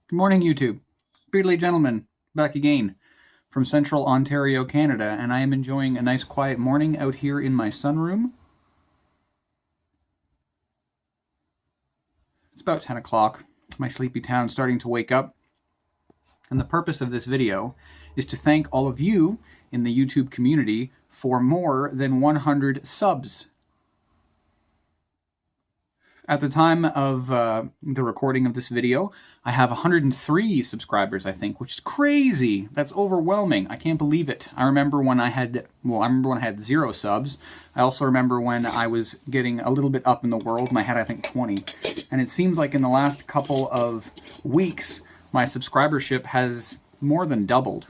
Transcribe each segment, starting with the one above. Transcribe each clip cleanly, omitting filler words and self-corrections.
Good morning, YouTube. Beardly Gentleman, back again from Central Ontario, Canada, and I am enjoying a nice quiet morning out here in my sunroom. It's about 10 o'clock. My sleepy town's starting to wake up. And the purpose of this video is to thank all of you in the YouTube community for more than 100 subs. At the time of the recording of this video, I have 103 subscribers, I think, which is crazy. That's overwhelming. I can't believe it. I remember when I had 0 subs. I also remember when I was getting a little bit up in the world, and I had, I think, 20. And it seems like in the last couple of weeks, my subscribership has more than doubled.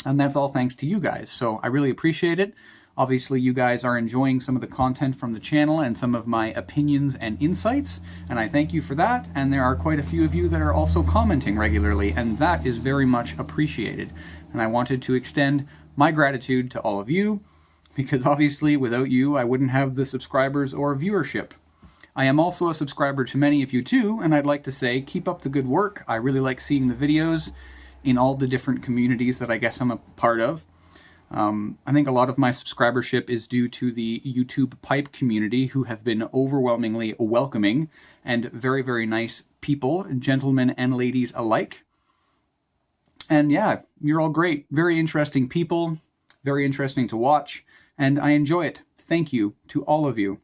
And that's all thanks to you guys. So I really appreciate it. Obviously, you guys are enjoying some of the content from the channel and some of my opinions and insights, and I thank you for that. And there are quite a few of you that are also commenting regularly, and that is very much appreciated. And I wanted to extend my gratitude to all of you, because obviously without you, I wouldn't have the subscribers or viewership. I am also a subscriber to many of you too, and I'd like to say, keep up the good work. I really like seeing the videos in all the different communities that I guess I'm a part of. I think a lot of my subscribership is due to the YouTube pipe community, who have been overwhelmingly welcoming and very, very nice people, gentlemen and ladies alike. And yeah, you're all great. Very interesting people, very interesting to watch, and I enjoy it. Thank you to all of you.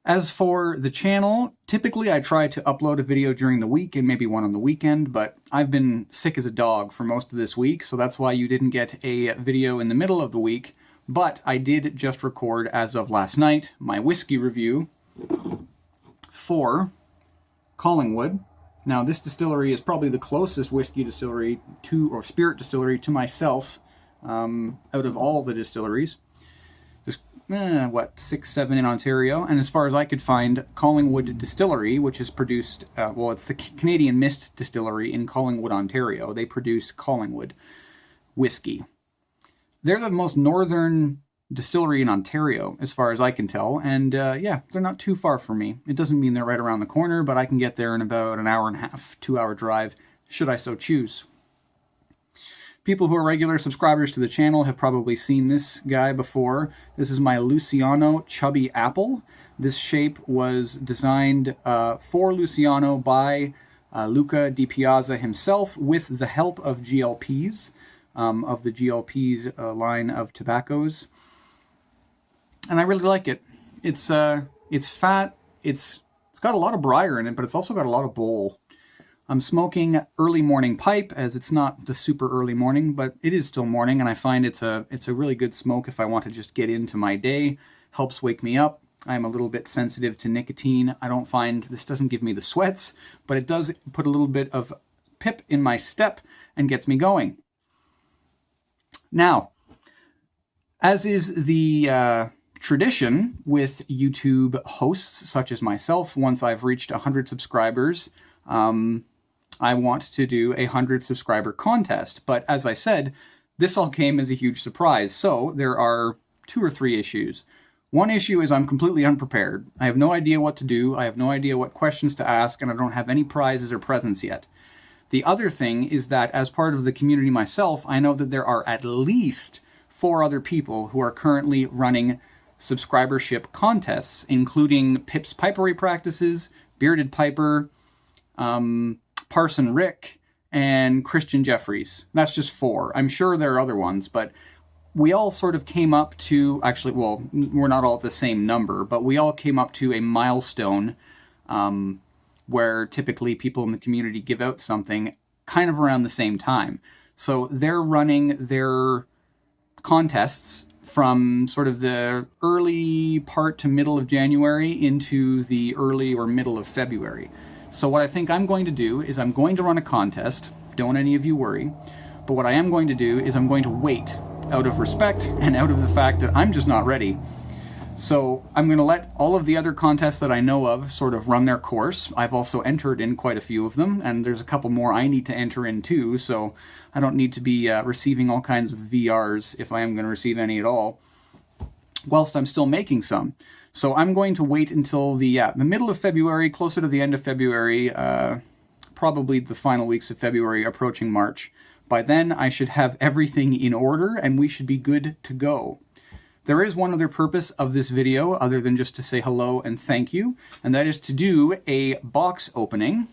As for the channel, typically I try to upload a video during the week and maybe one on the weekend, but I've been sick as a dog for most of this week, so that's why you didn't get a video in the middle of the week. But I did just record, as of last night, my whiskey review for Collingwood. Now, this distillery is probably the closest whiskey distillery to, or spirit distillery, to myself out of all the distilleries. There's 6, 7 in Ontario, and as far as I could find, Collingwood Distillery, which is produced, it's the Canadian Mist Distillery in Collingwood, Ontario. They produce Collingwood whiskey. They're the most northern distillery in Ontario, as far as I can tell, and yeah, they're not too far from me. It doesn't mean they're right around the corner, but I can get there in about an hour and a half, 2-hour drive, should I so choose. People who are regular subscribers to the channel have probably seen this guy before. This is my Luciano Chubby Apple. This shape was designed for Luciano by Luca Di Piazza himself with the help of GLPs, of the GLPs line of tobaccos. And I really like it. It's fat, it's got a lot of briar in it, but it's also got a lot of bowl. I'm smoking early morning pipe, as it's not the super early morning, but it is still morning, and I find it's a really good smoke if I want to just get into my day. Helps wake me up. I'm a little bit sensitive to nicotine. I don't find, this doesn't give me the sweats, but it does put a little bit of pip in my step and gets me going. Now, as is the tradition with YouTube hosts such as myself, once I've reached 100 subscribers, I want to do a 100 subscriber contest, but as I said, this all came as a huge surprise, so there are 2 or 3 issues. One issue is I'm completely unprepared. I have no idea what to do, I have no idea what questions to ask, and I don't have any prizes or presents yet. The other thing is that as part of the community myself, I know that there are at least 4 other people who are currently running subscribership contests, including Pip's Pipery Practices, Bearded Piper, Parson Rick, and Christian Jeffries. That's just 4. I'm sure there are other ones, but we all sort of came up to, actually, well, we're not all at the same number, but we all came up to a milestone where typically people in the community give out something kind of around the same time. So they're running their contests from sort of the early part to middle of January into the early or middle of February. So what I think I'm going to do is I'm going to run a contest. Don't any of you worry. But what I am going to do is I'm going to wait out of respect and out of the fact that I'm just not ready. So I'm going to let all of the other contests that I know of sort of run their course. I've also entered in quite a few of them, and there's a couple more I need to enter in too, so I don't need to be receiving all kinds of VRs if I am going to receive any at all, whilst I'm still making some. So I'm going to wait until the middle of February, closer to the end of February, probably the final weeks of February, approaching March. By then, I should have everything in order, and we should be good to go. There is one other purpose of this video, other than just to say hello and thank you, and that is to do a box opening.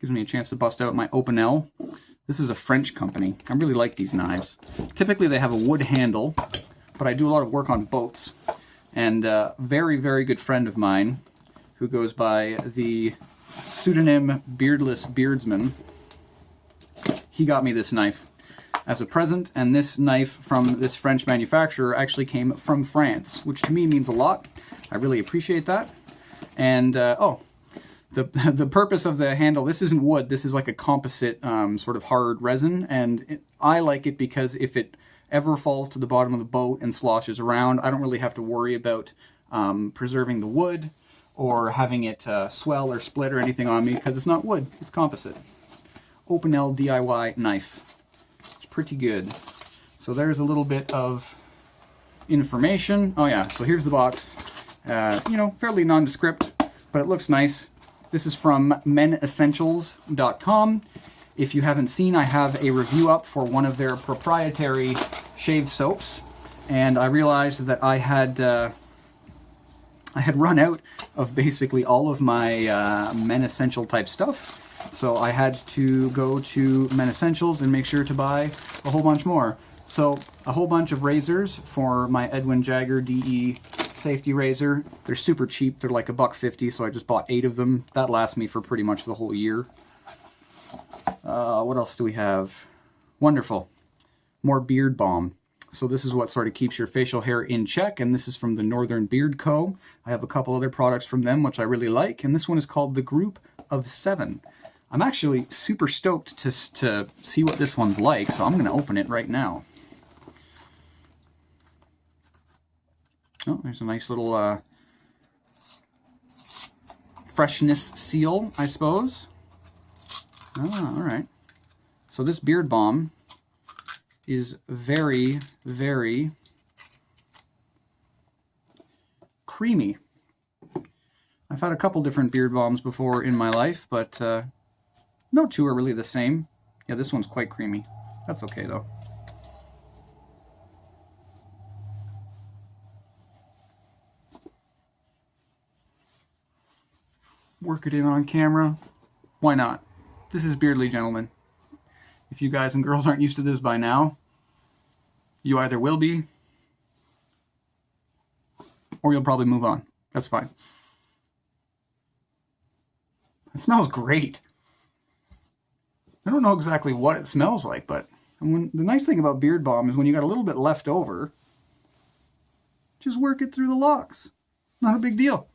Gives me a chance to bust out my Opinel. This is a French company. I really like these knives. Typically they have a wood handle, but I do a lot of work on boats. And a very, very good friend of mine, who goes by the pseudonym Beardless Beardsman, he got me this knife as a present, and this knife from this French manufacturer actually came from France, which to me means a lot. I really appreciate that. And, the purpose of the handle, this isn't wood, this is like a composite sort of hard resin, and I like it because if it ever falls to the bottom of the boat and sloshes around, I don't really have to worry about preserving the wood or having it swell or split or anything on me, because it's not wood, it's composite. Opinel DIY knife. It's pretty good. So there's a little bit of information. Oh yeah, so here's the box. You know, fairly nondescript, but it looks nice. This is from menessentials.com. If you haven't seen, I have a review up for one of their proprietary shave soaps, and I realized that I had run out of basically all of my Men Essential type stuff, so I had to go to Men Essentials and make sure to buy a whole bunch more. So a whole bunch of razors for my Edwin Jagger DE safety razor. They're super cheap. They're like $1.50, so I just bought 8 of them. That lasts me for pretty much the whole year. What else do we have? Wonderful. More beard balm. So this is what sort of keeps your facial hair in check, and this is from the Northern Beard Co. I have a couple other products from them which I really like, and this one is called the Group of 7. I'm actually super stoked to see what this one's like, so I'm going to open it right now. Oh, there's a nice little freshness seal, I suppose. Ah, all right. So this beard balm is very, very creamy. I've had a couple different beard balms before in my life, but no two are really the same. Yeah, this one's quite creamy. That's okay, though. Work it in on camera. Why not? This is Beardly, gentlemen. If you guys and girls aren't used to this by now, you either will be, or you'll probably move on. That's fine. It smells great. I don't know exactly what it smells like, but the nice thing about beard balm is when you got a little bit left over, just work it through the locks. Not a big deal.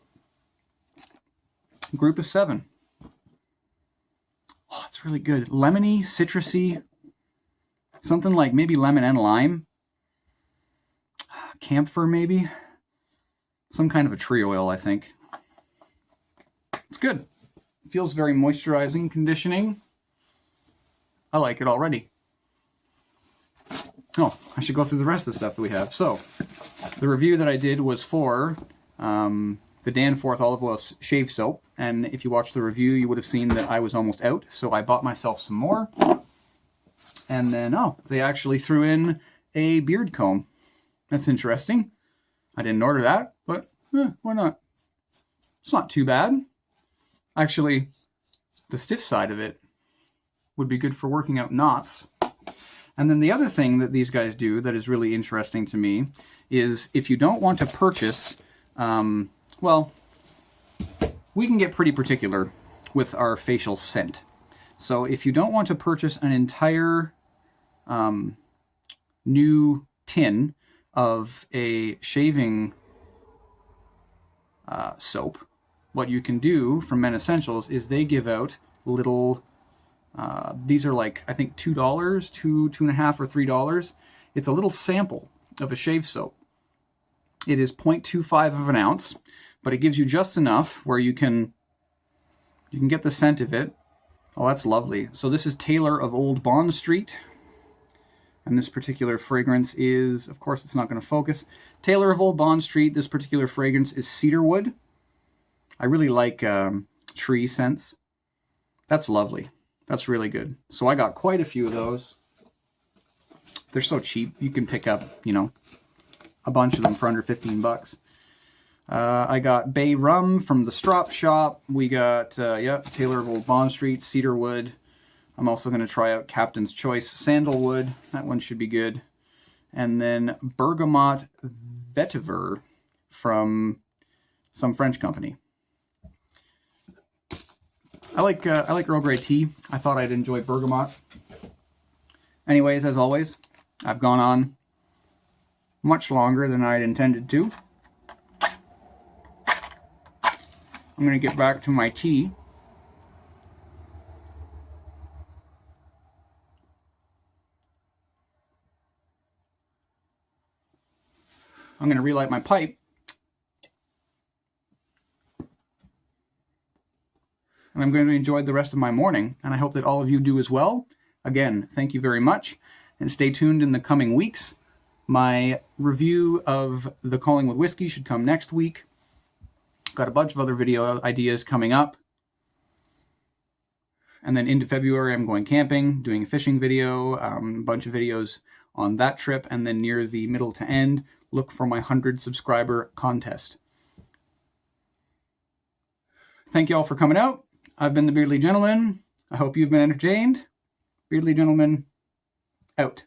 Group of 7. Oh, it's really good. Lemony, citrusy, something like maybe lemon and lime. Camphor, maybe. Some kind of a tree oil, I think. It's good. It feels very moisturizing, conditioning. I like it already. Oh, I should go through the rest of the stuff that we have. So, the review that I did was for the Danforth Olive Oil Shave Soap, and if you watched the review, you would have seen that I was almost out, so I bought myself some more. And then, oh, they actually threw in a beard comb. That's interesting. I didn't order that, but why not? It's not too bad. Actually, the stiff side of it would be good for working out knots. And then the other thing that these guys do that is really interesting to me is if you don't want to purchase, well, we can get pretty particular with our facial scent. So if you don't want to purchase an entire new tin of a shaving soap, what you can do from Men Essentials is they give out little, these are like, I think $2, $2.50 or $3. It's a little sample of a shave soap. It is 0.25 of an ounce, but it gives you just enough where you can get the scent of it. Oh, that's lovely. So this is Taylor of Old Bond Street. And this particular fragrance is, of course, it's not going to focus. Taylor of Old Bond Street. This particular fragrance is cedarwood. I really like tree scents. That's lovely. That's really good. So I got quite a few of those. They're so cheap. You can pick up, you know, a bunch of them for under 15 bucks. I got Bay Rum from the Strop Shop. We got, Taylor of Old Bond Street, cedarwood. I'm also going to try out Captain's Choice Sandalwood. That one should be good. And then Bergamot Vetiver from some French company. I like Earl Grey tea. I thought I'd enjoy bergamot. Anyways, as always, I've gone on much longer than I'd intended to. I'm going to get back to my tea. I'm going to relight my pipe. And I'm going to enjoy the rest of my morning, and I hope that all of you do as well. Again, thank you very much, and stay tuned in the coming weeks. My review of the Collingwood whiskey should come next week. Got a bunch of other video ideas coming up. And then into February, I'm going camping, doing a fishing video, a bunch of videos on that trip, and then near the middle to end, look for my 100 subscriber contest. Thank you all for coming out. I've been the Beardly Gentleman. I hope you've been entertained. Beardly Gentleman, out.